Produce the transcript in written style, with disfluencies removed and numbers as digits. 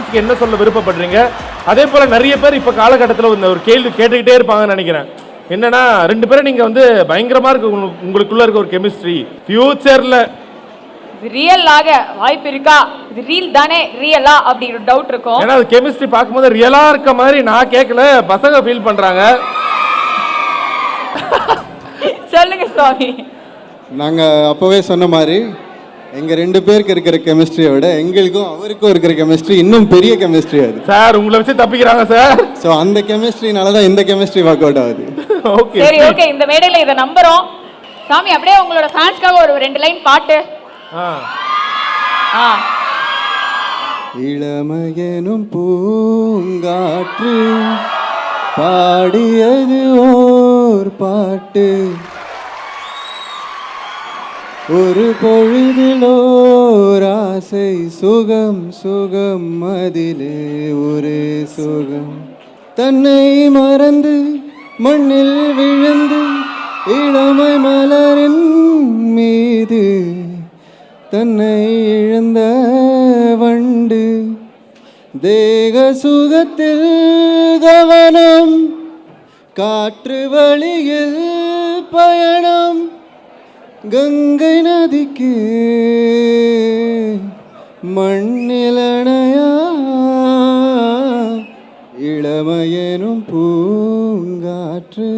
ஆடியன்ஸ்க்கு என்ன சொல்ல விருப்பப்படுறீங்க? அதே போல நிறைய பேர் இப்ப காலகட்டத்தில் இந்த ஒரு கேள்வி கேட்டுக்கிட்டே இருப்பாங்கன்னு நினைக்கிறேன். என்னன்னா 2 பேரும் நீங்க வந்து பயங்கரமா இருக்கு உங்களுக்குள்ள இருக்க ஒரு கெமிஸ்ட்ரி. ஃபியூச்சர்ல ரியல் ஆக வாய்ப்பு இருக்கா? இது ரீல் தானே ரியலா அப்படிங்கிற டவுட் இருக்கும். ஏன்னா அது கெமிஸ்ட்ரி பார்க்கும்போது ரியலா இருக்க மாதிரி நான் கேட்கல, பசங்க ஃபீல் பண்றாங்க. சொல்லுங்க சுவாமி. நாங்க அப்பவே சொன்ன மாதிரி எங்க 2 பேருக்கு இருக்கிற கெமிஸ்ட்ரியை விட எங்களுக்கும் அவருக்கும் இருக்கிற கெமிஸ்ட்ரி இன்னும் பெரிய கெமிஸ்ட்ரி அது சார். உங்களை வச்சு தப்பிக்கிறாங்க சார். ஸோ அந்த கெமிஸ்ட்ரினால தான் இந்த கெமிஸ்ட்ரி ஒர்க் அவுட் ஆகுது. ஓகே சரி, ஓகே, இந்த மேடையில இதை நம்புறோம். சாமி, அப்படியே உங்களோட ஃபேன்ஸ்க்காக ஒரு 2 லைன் பாட்டு. இளமையனும் பூங்காற்று பாடியது ஓர் பாட்டு, ஒரு பொழுதிலோர் ஆசை சுகம் சுகம் அதிலே ஒரு சுகம், தன்னை மறந்து மண்ணில் விழுந்து இளமை மலரின் மீது தன்னை இழந்த வண்டு, தேக சுகத்தில் கவனம், காற்று வழியில் பயணம், கங்கை நதிக்கு மண்ணிலணையா இளமையனும் பூங்காற்று.